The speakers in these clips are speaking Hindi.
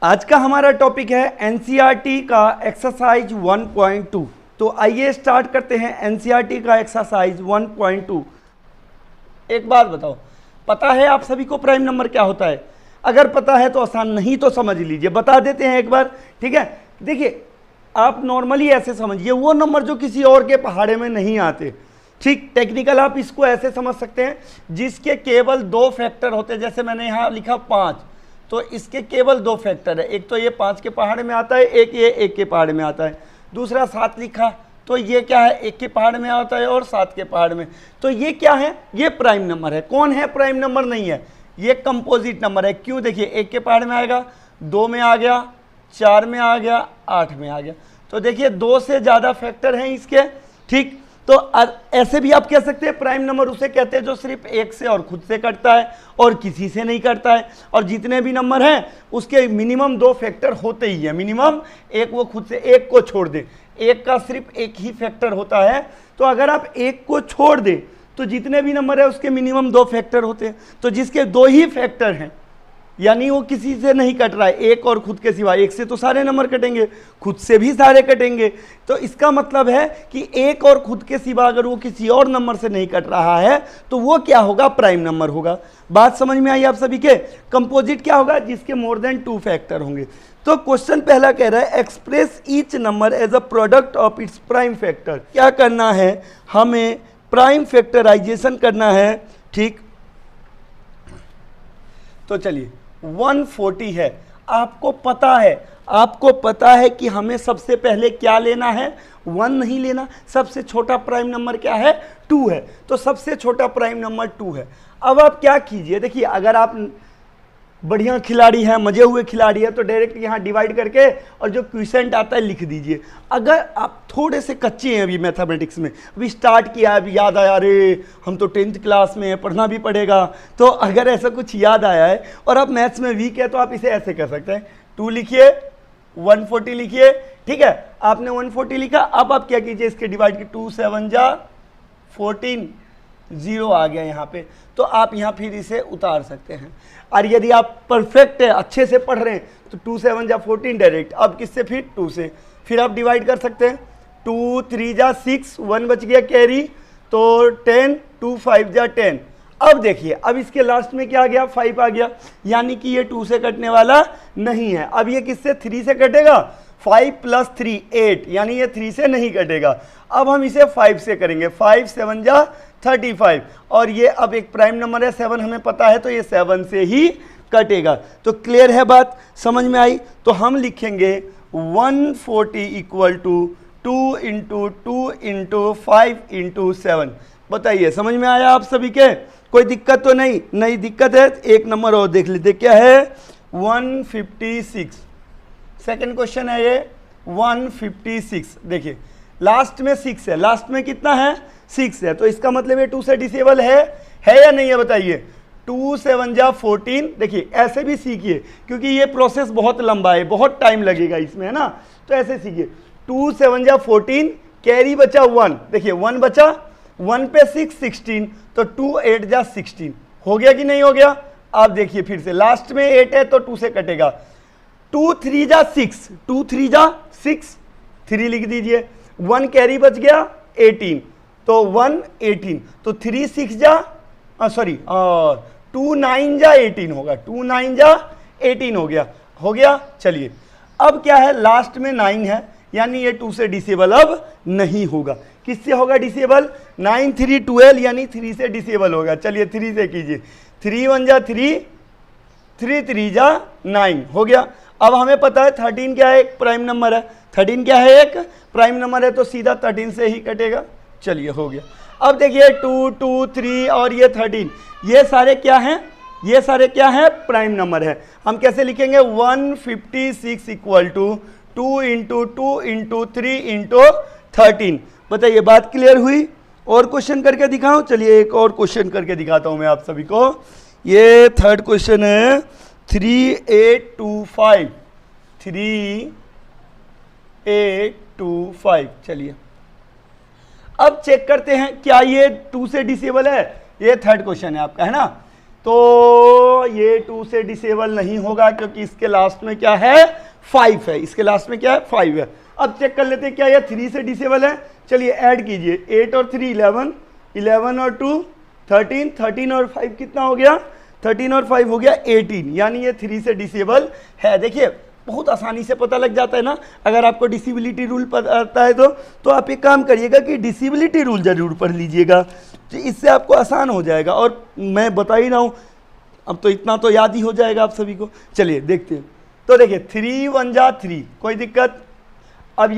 आज का हमारा टॉपिक है एनसीईआरटी का एक्सरसाइज 1.2। तो आइए स्टार्ट करते हैं एनसीईआरटी का एक्सरसाइज 1.2। एक बात बताओ, पता है आप सभी को प्राइम नंबर क्या होता है? अगर पता है तो आसान, नहीं तो समझ लीजिए, बता देते हैं एक बार, ठीक है। देखिए, आप नॉर्मली ऐसे समझिए, वो नंबर जो किसी और के पहाड़े में नहीं आते, ठीक। टेक्निकल आप इसको ऐसे समझ सकते हैं, जिसके केवल 2 फैक्टर होते हैं। जैसे मैंने यहाँ लिखा 5, तो इसके केवल 2 फैक्टर है। एक तो ये 5 के पहाड़ में आता है, एक ये 1 के पहाड़ में आता है। दूसरा 7 लिखा, तो ये क्या है, 1 के पहाड़ में आता है और 7 के पहाड़ में। तो ये क्या है, ये प्राइम नंबर है। कौन है? प्राइम नंबर नहीं है, ये कंपोजिट नंबर है। क्यों? देखिए, 1 के पहाड़ में आएगा, 2 में आ गया, 4 में आ गया, 8 में आ गया। तो देखिए 2 से ज़्यादा फैक्टर हैं इसके, ठीक। तो ऐसे भी आप कह सकते हैं प्राइम नंबर उसे कहते हैं जो सिर्फ 1 से और खुद से कटता है और किसी से नहीं कटता है। और जितने भी नंबर हैं उसके मिनिमम 2 फैक्टर होते ही है, मिनिमम एक, वो खुद से 1 को छोड़ दे, 1 का सिर्फ 1 ही फैक्टर होता है। तो अगर आप 1 को छोड़ दें तो जितने भी नंबर है उसके मिनिमम 2 फैक्टर होते हैं। तो जिसके 2 ही फैक्टर हैं, यानी वो किसी से नहीं कट रहा है, 1 और खुद के सिवा। 1 से तो सारे नंबर कटेंगे, खुद से भी सारे कटेंगे। तो इसका मतलब है कि 1 और खुद के सिवा अगर वो किसी और नंबर से नहीं कट रहा है तो वो क्या होगा? प्राइम नंबर होगा। बात समझ में आई आप सभी के? कंपोजिट क्या होगा? जिसके मोर देन 2 फैक्टर होंगे। तो क्वेश्चन पहला कह रहा है express each number as a product of its prime factor. क्या करना है? हमें प्राइम फैक्टराइजेशन करना है, ठीक। तो चलिए 140 है, आपको पता है कि हमें सबसे पहले क्या लेना है? 1 नहीं लेना। सबसे छोटा प्राइम नंबर क्या है? 2 है। तो सबसे छोटा प्राइम नंबर 2 है। अब आप क्या कीजिए, देखिए, अगर आप बढ़िया खिलाड़ी हैं, मजे हुए खिलाड़ी है, तो डायरेक्ट यहाँ डिवाइड करके और जो क्वेश्चन आता है लिख दीजिए। अगर आप थोड़े से कच्चे हैं अभी मैथमेटिक्स में, अभी स्टार्ट किया, अभी याद आया, अरे हम तो 10th क्लास में हैं, पढ़ना भी पड़ेगा, तो अगर ऐसा कुछ याद आया है और आप मैथ्स में वीक है तो आप इसे ऐसे कर सकते हैं, 2 लिखिए, 140 लिखिए, ठीक है। आपने 140 लिखा, अब आप क्या कीजिए, इसके डिवाइड की 2 7 जा 14, 0 आ गया यहाँ पे। तो आप यहाँ फिर इसे उतार सकते हैं। और यदि आप परफेक्ट है, अच्छे से पढ़ रहे हैं, तो 2 7 जा 14 डायरेक्ट। अब किससे? फिर 2 से। फिर आप डिवाइड कर सकते हैं, 2 3 जा 6, 1 बच गया कैरी, तो 10, 2 5 जा 10। अब देखिए, अब इसके लास्ट में क्या आ गया? 5 आ गया, यानी कि ये 2 से कटने वाला नहीं है। अब ये किससे? 3 से कटेगा। 5 + 3 8, यानी ये 3 से नहीं कटेगा। अब हम इसे 5 से करेंगे, 5 7 जा 35, और ये अब एक प्राइम नंबर है 7, हमें पता है, तो ये 7 से ही कटेगा। तो क्लियर है बात, समझ में आई? तो हम लिखेंगे 140 = 2 × 2 × 5 × 7। बताइए, समझ में आया आप सभी के? कोई दिक्कत तो नहीं? नहीं दिक्कत है, एक नंबर और देख लेते, क्या है? 156। सेकंड क्वेश्चन है ये 156। देखिए, लास्ट में 6 है, लास्ट में कितना है? 6 है। तो इसका मतलब ये 2 से डिसेबल है या नहीं है? बताइए। 2 7 जा 14। देखिए, ऐसे भी सीखिए, क्योंकि ये प्रोसेस बहुत लंबा है, बहुत टाइम लगेगा इसमें, है ना। तो ऐसे सीखिए, 2 7 जा 14, कैरी बचा 1। देखिए 1 बचा, 1 पे 6 16, तो 2 8 जा 16। हो गया कि नहीं हो गया? आप देखिए फिर से, लास्ट में 8 है तो 2 से कटेगा। 2 3 जा 6, 2 3 जा 6, 3 लिख दीजिए। 1 कैरी बच गया 18, तो 1 18, तो 3 6 जा 2 9 जा 18 होगा, 2 9 जा 18 हो गया। चलिए, अब क्या है? लास्ट में 9 है, यानी ये 2 से डिसेबल अब नहीं होगा। किससे होगा डिसेबल? 9 3 12, यानी 3 से डिसेबल होगा। चलिए 3 से कीजिए, 3 1 जा 3, 3 3 जा 9, हो गया। अब हमें पता है 13 क्या है? एक प्राइम नंबर है। 13 क्या है? एक प्राइम नंबर है, तो सीधा 13 से ही कटेगा। चलिए, हो गया। अब देखिए 2 2 3 और ये 13, ये सारे क्या हैं? ये सारे क्या हैं? प्राइम नंबर है। हम कैसे लिखेंगे? 156 = 2 × 2 × 3 × 13। बताइए, बात क्लियर हुई? और क्वेश्चन करके दिखाऊं? चलिए एक और क्वेश्चन करके दिखाता हूं मैं आप सभी को। ये थर्ड क्वेश्चन है 3825, 3825। चलिए अब चेक करते हैं क्या ये 2 से डिसेबल है। ये थर्ड क्वेश्चन है आपका, है ना। तो ये 2 से डिसेबल नहीं होगा क्योंकि इसके लास्ट में क्या है 5 है, इसके लास्ट में क्या है 5 है। अब चेक कर लेते हैं क्या ये 3 से डिसेबल है। चलिए ऐड कीजिए, 8 और 3 11, 11 और 2 13, 13 और 5 कितना हो गया 13 और 5 हो गया 18, यानी ये 3 से डिसेबल है। देखिए बहुत आसानी से पता लग जाता है ना। अगर आपको डिसेबिलिटी रूल पता आता है तो आप एक काम करिएगा कि डिसेबिलिटी रूल जरूर पढ़ लीजिएगा, तो इससे आपको आसान हो जाएगा। और मैं बता ही रहा हूँ, अब तो इतना तो याद ही हो जाएगा आप सभी को। चलिए देखते हैं। तो देखिए 3 1 जा 3, कोई दिक्कत। अब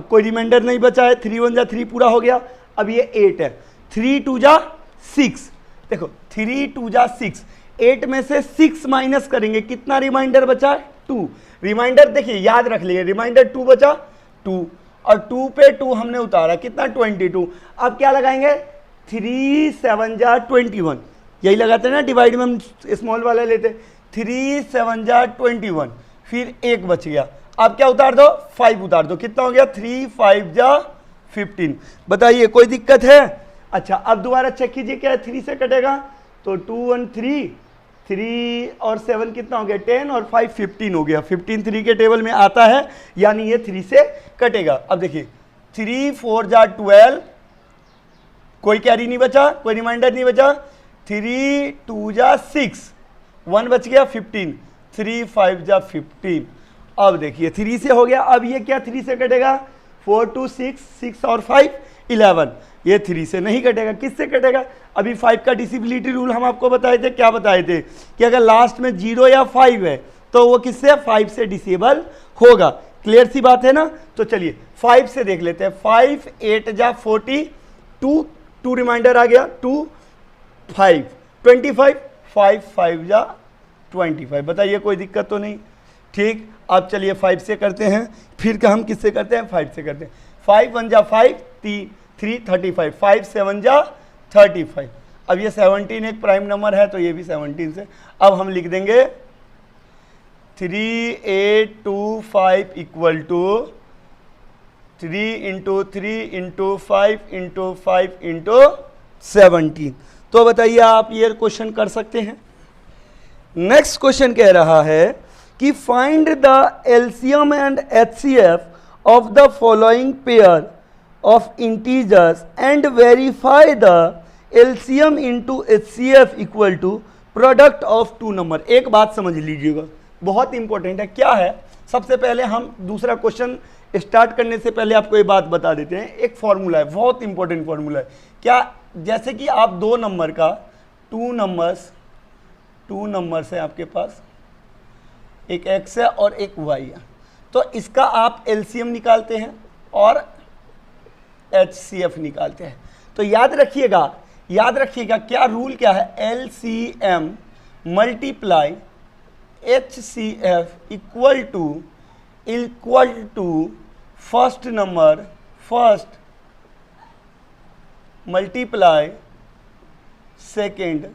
कोई रिमाइंडर नहीं बचा है, 3 1 जा 3 पूरा हो गया। अब ये 8 है, 3 2 जा 6, देखो 3 2 जा 6, 8 में से 6 माइनस करेंगे, कितना रिमाइंडर बचा है 2। रिमाइंडर देखिए याद रख लीजिए, रिमाइंडर 2 बचा 2, और 2 पे 2 हमने उतारा, कितना 22। अब क्या लगाएंगे 3 7 जा 21, यही लगाते हैं ना, डिवाइड में हम स्मॉल वाला लेते, 3 7 जा 21, फिर 1 बच गया। अब क्या उतार दो 5 उतार दो, कितना हो गया 3 5 जा 15। बताइए कोई दिक्कत है। अच्छा अब दोबारा चेक कीजिए क्या 3 से कटेगा, तो 2 1 3, 3 और 7 कितना हो गया 10 और 5 15 हो गया, 15 3 के टेबल में आता है, यानी ये 3 से कटेगा। अब देखिए 3 4 जा 12, कोई कैरी नहीं बचा, कोई रिमाइंडर नहीं बचा, 3 2 जा 6, 1 बच गया 15, 3 5 जा 15। अब देखिए 3 से हो गया। अब ये क्या 3 से कटेगा 4 2 6, 6 और 5 11, ये 3 से नहीं कटेगा, किससे कटेगा। अभी 5 का डिसेबिलिटी रूल हम आपको बताए थे, क्या बताए थे कि अगर लास्ट में 0 या 5 है तो वो किससे 5 से डिसेबल होगा। क्लियर सी बात है ना। तो चलिए 5 से देख लेते हैं। 5 8 जा 40, 2 रिमाइंडर आ गया 2 5 25, 5 5 जा 25। बताइए कोई दिक्कत तो नहीं। ठीक, अब चलिए 5 से करते हैं, फिर हम किससे करते हैं 5 से करते हैं। 5 1 जा 5, 3 35, 5 7 जा 35। अब ये 17 एक प्राइम नंबर है तो ये भी 17 से। अब हम लिख देंगे 3 8 2 5 equal to 3 into 3 into 5 into 5 into 17। तो बताइए आप ये क्वेश्चन कर सकते हैं। नेक्स्ट क्वेश्चन कह रहा है कि find the LCM and HCF of the following pair of integers and verify the LCM into HCF equal to product of 2 number. एक बात समझ लीजिएगा, बहुत इंपॉर्टेंट है। क्या है, सबसे पहले हम दूसरा क्वेश्चन स्टार्ट करने से पहले आपको ये बात बता देते हैं। एक फॉर्मूला है, बहुत इंपॉर्टेंट फॉर्मूला है। क्या, जैसे कि आप 2 नंबर का 2 नंबर्स है आपके पास, एक x है और एक y है, तो इसका आप एलसीएम निकालते हैं और एचसीएफ निकालते हैं। तो याद रखिएगा क्या रूल क्या है, LCM multiply HCF equal to first multiply second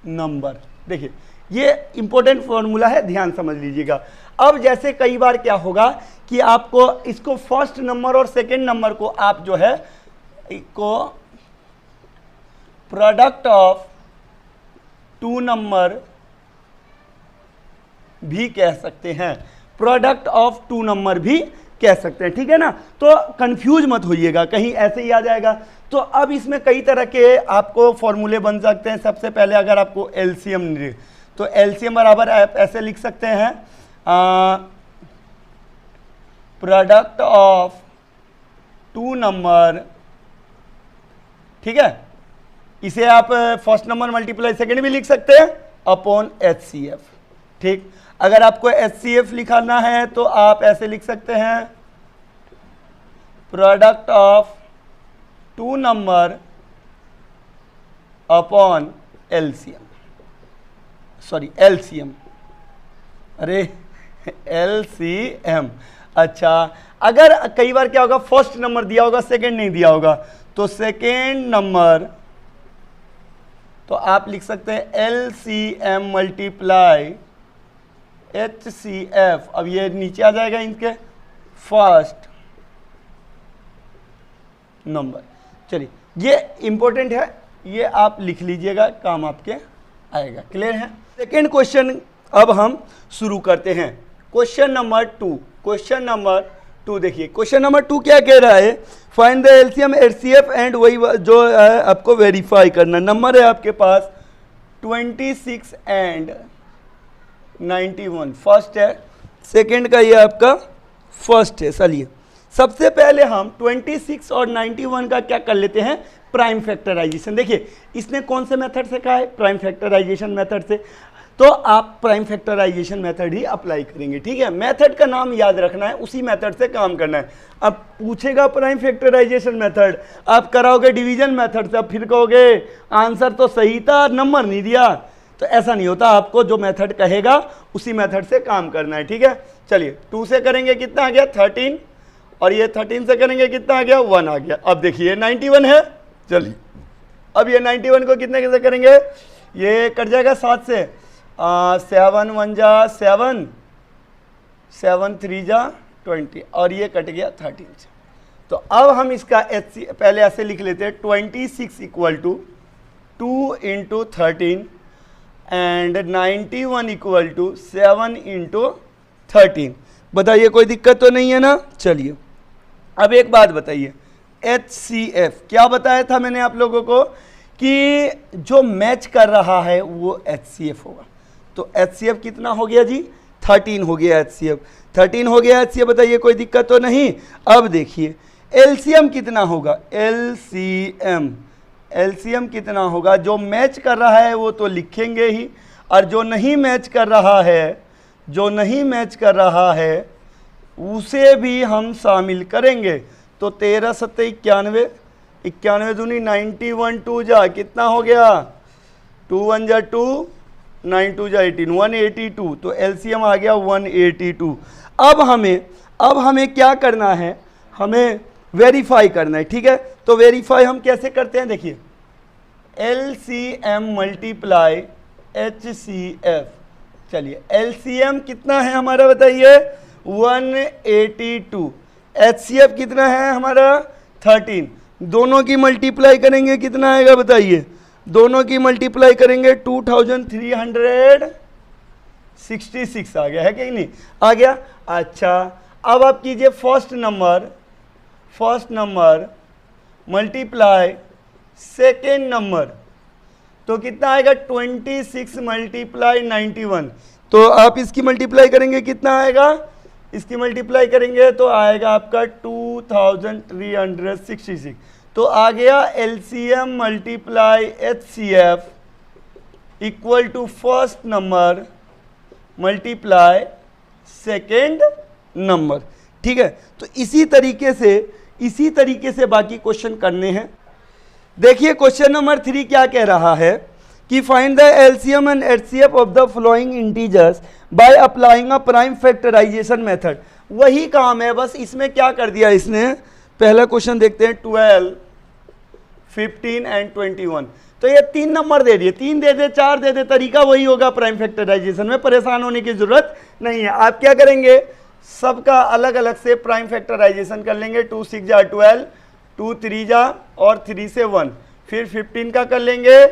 number. देखिए ये इंपॉर्टेंट फॉर्मूला है, ध्यान समझ लीजिएगा। अब जैसे कई बार क्या होगा कि आपको इसको फर्स्ट नंबर और सेकेंड नंबर को आप जो है को प्रोडक्ट ऑफ 2 नंबर भी कह सकते हैं, प्रोडक्ट ऑफ 2 नंबर भी कह सकते हैं, ठीक है ना। तो कंफ्यूज मत होइएगा, कहीं ऐसे ही आ जाएगा। तो अब इसमें कई तरह के आपको फॉर्मूले बन सकते हैं। सबसे पहले अगर आपको एलसीएम, तो एलसीएम बराबर आप ऐसे लिख सकते हैं, प्रोडक्ट ऑफ 2 नंबर, ठीक है। इसे आप फर्स्ट नंबर मल्टीप्लाई सेकेंड भी लिख सकते हैं अपॉन एचसीएफ, ठीक। अगर आपको एचसीएफ लिखाना है तो आप ऐसे लिख सकते हैं, product of 2 number upon LCM, sorry LCM, अरे एलसीएम। अच्छा, अगर कई बार क्या होगा, फर्स्ट नंबर दिया होगा सेकंड नहीं दिया होगा, तो सेकेंड नंबर, तो आप लिख सकते हैं एलसीएम मल्टीप्लाई एचसीएफ। अब ये नीचे आ जाएगा इनके फर्स्ट नंबर। चलिए ये इंपॉर्टेंट है, ये आप लिख लीजिएगा, काम आपके आएगा। क्लियर है? सेकेंड क्वेश्चन अब हम शुरू करते हैं। क्वेश्चन नंबर 2, क्वेश्चन नंबर 2 देखिए, क्वेश्चन नंबर 2 क्या कह रहा है, find the LCM HCF and वही जो है आपको वेरीफाई करना। नंबर है आपके पास 26 एंड 91, फर्स्ट है, सेकेंड का ये आपका फर्स्ट है। चलिए सबसे पहले हम 26 और 91 का क्या कर लेते हैं, प्राइम फैक्टराइजेशन। देखिए इसने कौन से मेथड से कहा है, प्राइम फैक्टराइजेशन मेथड से, तो आप प्राइम फैक्टराइजेशन मेथड ही अप्लाई करेंगे। ठीक है, मेथड का नाम याद रखना है, उसी मेथड से काम करना है। अब पूछेगा प्राइम फैक्टराइजेशन मेथड, आप कराओगे डिवीजन मेथड से, अब फिर कहोगे आंसर तो सही था, नंबर नहीं दिया, तो ऐसा नहीं होता। आपको जो मेथड कहेगा उसी मेथड से काम करना है। ठीक है, चलिए 2 से करेंगे कितना आ गया 13, और ये 13 से करेंगे कितना आ गया 1 आ गया। अब देखिए 91 है, चलिए अब ये 91 को कितने कैसे करेंगे, ये कट जाएगा 7 से, 7 1 जा 7, 7 3 जा 20, और ये कट गया 13 से। तो अब हम इसका एच पहले ऐसे लिख लेते हैं, 26 equal to 2 into 13 and 91 equal to 7 into 13। बताइए कोई दिक्कत तो नहीं है ना। चलिए अब एक बात बताइए, HCF क्या बताया था मैंने आप लोगों को कि जो मैच कर रहा है वो HCF होगा। तो HCF कितना हो गया जी, 13 हो गया HCF, 13 हो गया HCF। बताइए कोई दिक्कत तो नहीं। अब देखिए LCM कितना होगा, LCM कितना होगा, जो मैच कर रहा है वो तो लिखेंगे ही, और जो नहीं मैच कर रहा है, जो नहीं मैच कर रहा है उसे भी हम शामिल करेंगे। तो 13 7 91, 91 दूनी 91, 2 जा कितना हो गया, 2 1 जा 2, 9 2 जा 18, 182। तो LCM आ गया 182। अब हमें क्या करना है, हमें वेरीफाई करना है। ठीक है, तो वेरीफाई हम कैसे करते हैं, देखिए LCM मल्टीप्लाई HCF। चलिए LCM कितना है हमारा बताइए 182, HCF कितना है हमारा 13, दोनों की मल्टीप्लाई करेंगे कितना आएगा बताइए, दोनों की मल्टीप्लाई करेंगे 2366 आ गया है कि नहीं, आ गया। अच्छा अब आप कीजिए first number multiply second number, तो कितना आएगा 26 मल्टीप्लाई 91। तो आप इसकी मल्टीप्लाई करेंगे कितना आएगा, इसकी मल्टीप्लाई करेंगे तो आएगा आपका 2366। तो आ गया LCM multiply HCF equal to first number multiply second number. ठीक है, तो इसी तरीके से बाकी क्वेश्चन करने हैं। देखिए क्वेश्चन नंबर 3 क्या कह रहा है कि find the LCM and HCF of the following integers by applying a prime factorization method. वही काम है, बस इसमें क्या कर दिया इसने, पहला क्वेश्चन देखते हैं 12 15 एंड 21। तो ये 3 नंबर दे दिए, 3 दे दे 4 दे दे, तरीका वही होगा प्राइम फैक्टराइजेशन में, परेशान होने की जरूरत नहीं है। आप क्या करेंगे, सबका अलग अलग से प्राइम फैक्टराइजेशन कर लेंगे, 2 6 जा 12, 2 3 जा और 3 से 1, फिर 15 का कर लेंगे,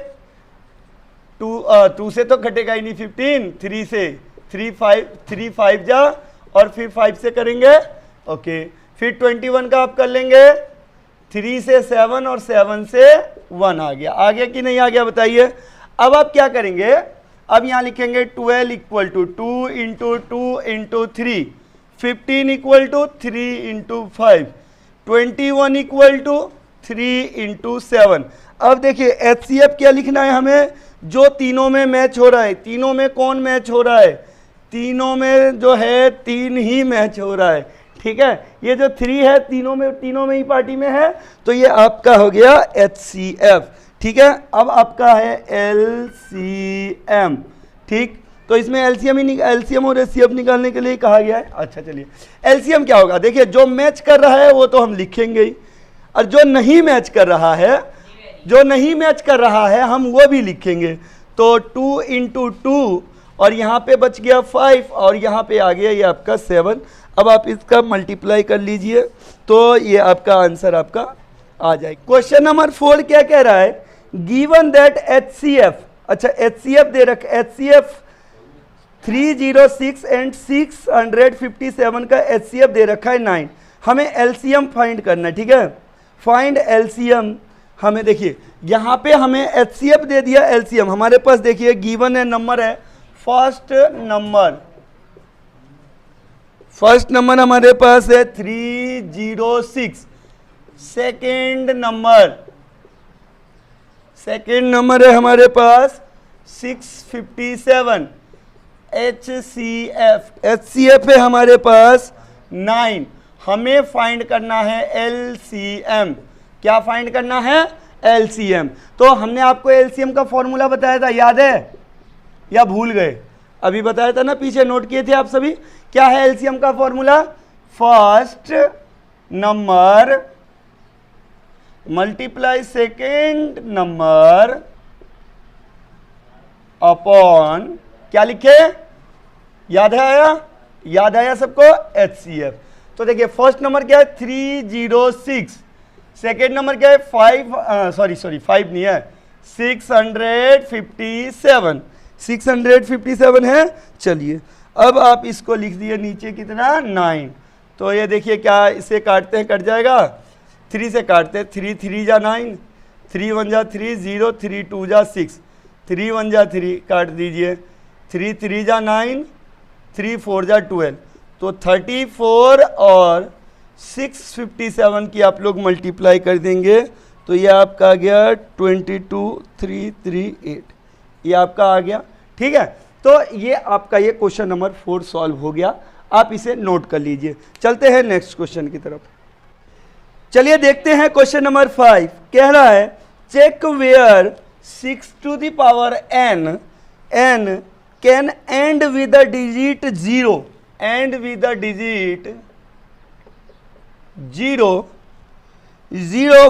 2 से तो कटेगा ही नहीं 15, 3 से 3 5 जा और फिर 5 से करेंगे, ओके। फिर 21 का आप कर लेंगे, 3 से 7 और 7 से 1 आ गया कि नहीं आ गया बताइए। अब आप क्या करेंगे, अब यहाँ लिखेंगे 12 equal to 2 into 2 into 3, 15 equal to 3 into 5, 21 equal to 3 into 7। अब देखिए HCF क्या लिखना है हमें, जो तीनों में मैच हो रहा है। तीनों में कौन मैच हो रहा है, तीनों में जो है 3 ही मैच हो रहा है। ठीक है, ये जो 3 है तीनों में ही पार्टी में है, तो ये आपका हो गया HCF। ठीक है, अब आपका है LCM। ठीक, तो इसमें LCM और HCF निकालने के लिए कहा गया है। अच्छा चलिए LCM क्या होगा, देखिए जो मैच कर रहा है वो तो हम लिखेंगे ही, और जो नहीं मैच कर रहा है हम वो भी लिखेंगे। तो 2 इंटू 2 और यहाँ पे बच गया 5 और यहाँ पे आ गया ये आपका 7। अब आप इसका मल्टीप्लाई कर लीजिए तो ये आपका आंसर आपका आ जाएगा। क्वेश्चन नंबर 4 क्या कह रहा है, गिवन दैट HCF अच्छा HCF दे रखा, HCF 306 एंड 657 का HCF दे रखा है 9। हमें LCM फाइंड करना है, ठीक है। फाइंड LCM, हमें देखिए यहाँ पे हमें HCF दे दिया, LCM हमारे पास देखिए गिवन है, नंबर है फर्स्ट नंबर हमारे पास है 306, सेकेंड नंबर है हमारे पास 657, HCF है हमारे पास 9। हमें फाइंड करना है LCM। क्या फाइंड करना है? LCM। तो हमने आपको LCM का फॉर्मूला बताया था, याद है या भूल गए? अभी बताया था ना, पीछे नोट किए थे आप सभी। क्या है LCM का formula? First number multiply second number upon, क्या लिखे? याद आया सबको? HCF। तो देखिए फर्स्ट नंबर क्या है? 306, सेकेंड नंबर क्या है? 5 नहीं है, 657 है। चलिए अब आप इसको लिख दिए नीचे कितना? 9। तो ये देखिए क्या इसे काटते हैं, कट जाएगा, 3 से काटते हैं, 3 3 जा 9, 3 1 जा 3, 0 3 2 जा 6, 3 1 जा 3, काट दीजिए, 3 3 जा 9, 3 4 जा 12। तो 34 और 657 की आप लोग मल्टीप्लाई कर देंगे तो ये आपका आ गया 22,338, ये आपका आ गया, ठीक है। तो ये आपका ये क्वेश्चन नंबर 4 सॉल्व हो गया, आप इसे नोट कर लीजिए। चलते हैं नेक्स्ट क्वेश्चन की तरफ। चलिए देखते हैं क्वेश्चन नंबर 5। कह रहा है check whether 6 to the power n can end with the digit 0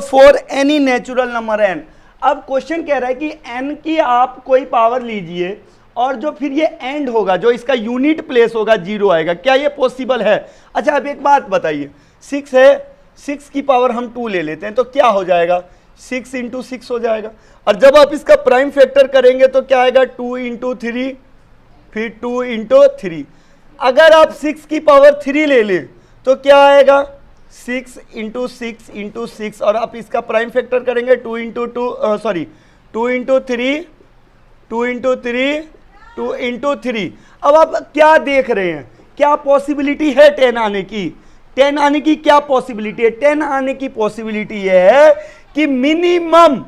for any natural number n। अब क्वेश्चन कह रहा है कि n की आप कोई पावर लीजिए और जो फिर ये एंड होगा, जो इसका यूनिट प्लेस होगा, 0 आएगा। क्या ये पॉसिबल है? अच्छा अब एक बात बताइए, 6 है, 6 की पावर हम 2 ले लेते हैं तो क्या हो जाएगा? 6 × 6 हो जाएगा। और जब आप इसका प्राइम फैक्टर करेंगे तो क्या आएगा? 2 × 3, फिर 2 × 3। अगर आप 6 की पावर 3 ले लें तो क्या आएगा? 6 × 6 × 6, और आप इसका प्राइम फैक्टर करेंगे 2 × 3। अब आप क्या देख रहे हैं? क्या पॉसिबिलिटी है 10 आने की? 10 आने की क्या पॉसिबिलिटी है? 10 आने की पॉसिबिलिटी यह है कि मिनिमम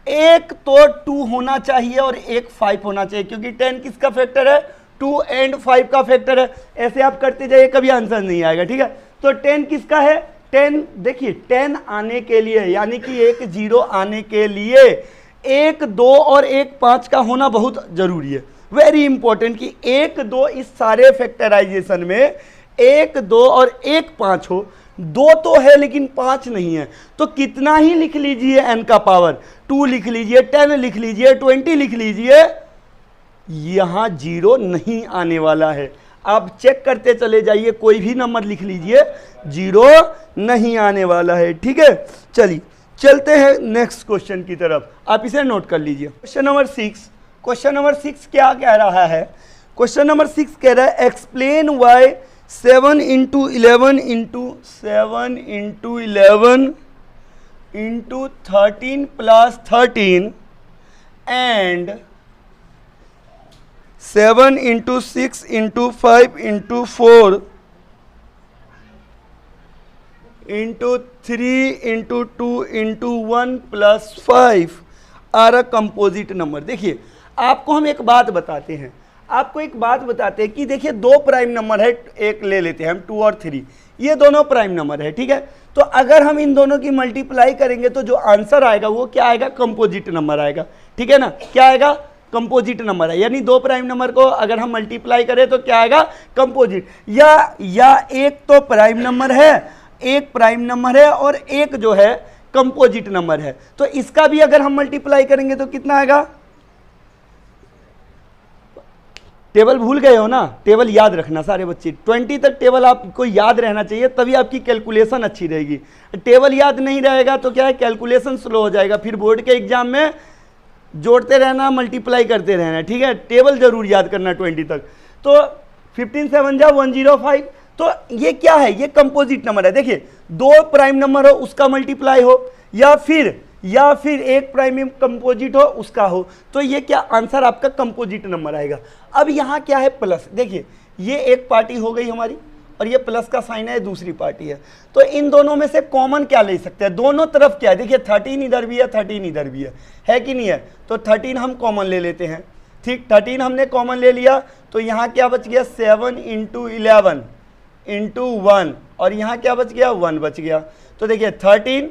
एक तो 2 होना चाहिए और एक 5 होना चाहिए, क्योंकि 10 किसका फैक्टर है? 2 एंड 5 का फैक्टर है। ऐसे आप करते जाइए, कभी आंसर नहीं आएगा, ठीक है। तो 10 किसका है? 10 देखिए 10 आने के लिए, यानी कि एक 0 आने के लिए 1 2 और 1 5 का होना बहुत जरूरी है, वेरी इंपॉर्टेंट, कि 1 2 इस सारे फैक्टराइजेशन में 1 2 और 1 5 हो। 2 तो है लेकिन 5 नहीं है, तो कितना ही लिख लीजिए n का पावर, 2 लिख लीजिए, 10 लिख लीजिए, 20 लिख लीजिए, यहां 0 नहीं आने वाला है। आप चेक करते चले जाइए, कोई भी नंबर लिख लीजिए, 0 नहीं आने वाला है, ठीक है। चलिए चलते हैं नेक्स्ट क्वेश्चन की तरफ, आप इसे नोट कर लीजिए। क्वेश्चन नंबर 6 क्या कह रहा है? क्वेश्चन नंबर 6 कह रहा है explain why 7 × 11 × 7 × 11 × 13 + 13 and 7 × 6 × 5 × 4 × 3 × 2 × 1 + 5 are a composite number. देखिए आपको हम एक बात बताते हैं, कि देखिए 2 प्राइम नंबर है, एक ले लेते हैं हम 2 और 3, ये दोनों प्राइम नंबर है, ठीक है। तो अगर हम इन दोनों की मल्टीप्लाई करेंगे तो जो आंसर आएगा वो क्या आएगा? कंपोजिट नंबर आएगा, ठीक है ना। क्या आएगा? कंपोजिट नंबर है, यानी 2 प्राइम नंबर को अगर हम मल्टीप्लाई करें तो क्या आएगा? कंपोजिट। या एक तो प्राइम नंबर है, एक प्राइम नंबर है और एक जो है कंपोजिट नंबर है, तो इसका भी अगर हम मल्टीप्लाई करेंगे तो कितना आएगा? टेबल भूल गए हो ना? टेबल याद रखना सारे बच्चे, 20 तक टेबल आपको याद रहना चाहिए, तभी आपकी कैलकुलेशन अच्छी रहेगी। टेबल याद नहीं रहेगा तो क्या है? कैलकुलेशन स्लो हो जाएगा, फिर बोर्ड के एग्जाम में जोड़ते रहना, मल्टीप्लाई करते रहना, ठीक है, टेबल जरूर याद करना 20 तक। तो 15 7 जा 105, तो ये क्या है, ये कंपोजिट नंबर है। देखिए 2 प्राइम नंबर हो उसका मल्टीप्लाई हो, या फिर एक प्राइम कंपोजिट हो उसका हो, तो ये क्या आंसर आपका कंपोजिट नंबर आएगा। अब यहाँ क्या है प्लस, देखिए ये एक पार्टी हो गई हमारी और ये प्लस का साइन है, दूसरी पार्टी है, तो इन दोनों में से कॉमन क्या ले सकते हैं, दोनों तरफ क्या है, देखिए 13 इधर भी है 13 इधर भी है कि नहीं है, तो 13 हम कॉमन ले लेते हैं, ठीक, 13 हमने कॉमन ले लिया, तो यहाँ क्या बच गया 7 × 11 × 1, और यहाँ क्या बच गया 1 बच गया। तो देखिए 13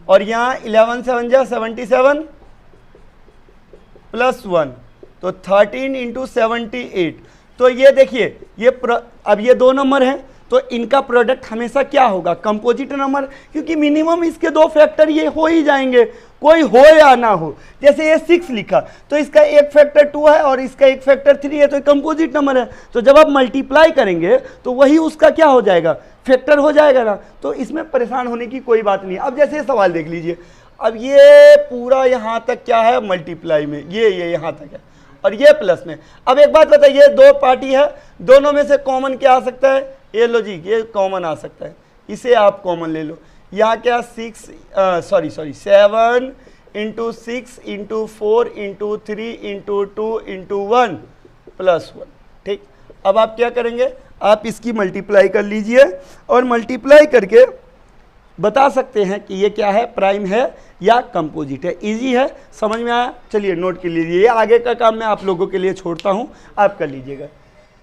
और यहाँ 11 7 जा 77 प्लस 1, तो 13 × 78। तो ये देखिए अब ये 2 नंबर हैं, तो इनका प्रोडक्ट हमेशा क्या होगा, कंपोजिट नंबर, क्योंकि मिनिमम इसके 2 फैक्टर ये हो ही जाएंगे, कोई हो या ना हो। जैसे ये 6 लिखा तो इसका एक फैक्टर 2 है और इसका एक फैक्टर 3 है, तो कंपोजिट नंबर है। तो जब आप मल्टीप्लाई करेंगे तो वही उसका क्या हो जाएगा, फैक्टर हो जाएगा ना, तो इसमें परेशान होने की कोई बात नहीं। अब जैसे सवाल देख लीजिए, अब ये पूरा यहाँ तक क्या है मल्टीप्लाई में, ये यहाँ तक है और ये प्लस में। अब एक बात बताइए, 2 पार्टी है, दोनों में से कॉमन क्या आ सकता है, ये लो जी, ये कॉमन आ सकता है, इसे आप कॉमन ले लो। यहाँ क्या 7 × 6 × 6 × 4 × 3 × 2 × 1 + 1, ठीक। अब आप क्या करेंगे, आप इसकी मल्टीप्लाई कर लीजिए और मल्टीप्लाई करके बता सकते हैं कि ये क्या है, प्राइम है या कंपोजिट है। इजी है, समझ में आया, चलिए नोट कर लीजिए, ये आगे का काम मैं आप लोगों के लिए छोड़ता हूं, आप कर लीजिएगा।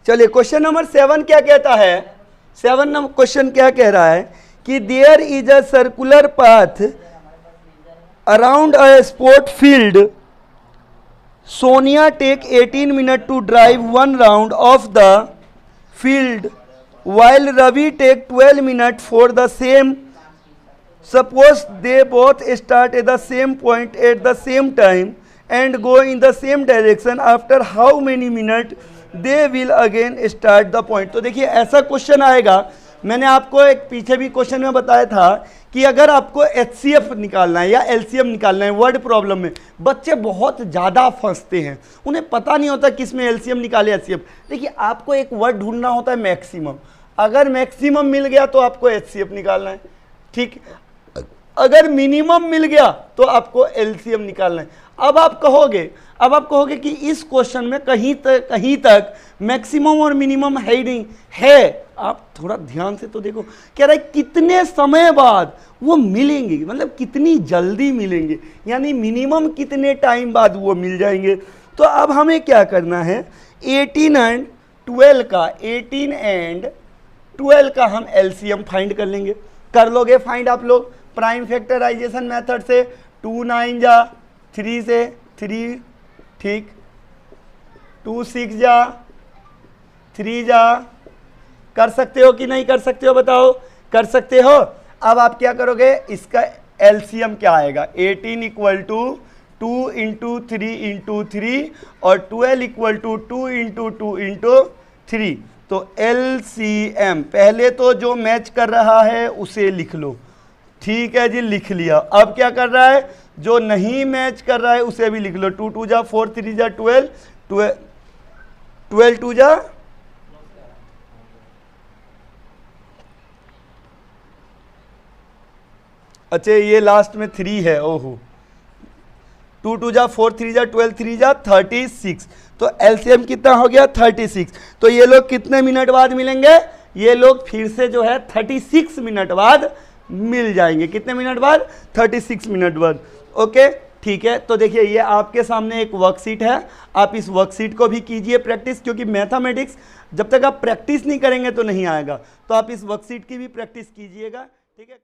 चलिए क्वेश्चन नंबर 7 क्या कहता है, 7 नंबर क्वेश्चन क्या कह रहा है कि there is a circular path around a sport field, Sonia take 18 minute to drive 1 round of the field while Ravi take 12 minutes for the same. Suppose they both start at the same point at the same time and go in the same direction. After how many minutes they will again start the point. तो देखिए ऐसा क्वेश्चन आएगा, मैंने आपको एक पीछे भी क्वेश्चन में बताया था कि अगर आपको HCF निकालना है या LCM निकालना है वर्ड प्रॉब्लम में, बच्चे बहुत ज़्यादा फंसते हैं, उन्हें पता नहीं होता किस में LCM निकाले HCF। देखिए आपको एक वर्ड ढूंढना होता है मैक्सिमम, अगर मैक्सिमम मिल गया तो आपको HCF निकालना है, ठीक। अगर मिनिमम मिल गया तो आपको LCM निकालना है। अब आप कहोगे कि इस क्वेश्चन में कहीं तक मैक्सिमम और मिनिमम है ही नहीं है। आप थोड़ा ध्यान से तो देखो, कह रहा है कितने समय बाद वो मिलेंगे, मतलब कितनी जल्दी मिलेंगे, यानी मिनिमम कितने टाइम बाद वो मिल जाएंगे। तो अब हमें क्या करना है, 18 एंड 12 का हम LCM फाइंड कर लेंगे। कर लोगे फाइंड आप लोग प्राइम फैक्टराइजेशन मेथड से, 2 9 जा 3 से 3, ठीक, 2 6 जा 3 जा, कर सकते हो कि नहीं कर सकते हो, बताओ, कर सकते हो। अब आप क्या करोगे, इसका LCM क्या आएगा, 18 = 2 × 3 × 3 और 12 = 2 × 2 × 3। तो LCM पहले तो जो मैच कर रहा है उसे लिख लो, ठीक है जी, लिख लिया। अब क्या कर रहा है, जो नहीं मैच कर रहा है उसे भी लिख लो, 2 2 जा 4 3 जा 12 12 2 जा, अच्छा ये लास्ट में 3 है, ओहो, 2 2 जा 4 3 जा 12 3 जा 36। तो LCM कितना हो गया, 36। तो ये लोग कितने मिनट बाद मिलेंगे, ये लोग फिर से जो है 36 मिनट बाद मिल जाएंगे। कितने मिनट बाद, 36 मिनट बाद। ओके ठीक है। तो देखिए ये आपके सामने एक वर्कशीट है, आप इस वर्कशीट को भी कीजिए प्रैक्टिस, क्योंकि मैथमेटिक्स जब तक आप प्रैक्टिस नहीं करेंगे तो नहीं आएगा। तो आप इस वर्कशीट की भी प्रैक्टिस कीजिएगा, ठीक है।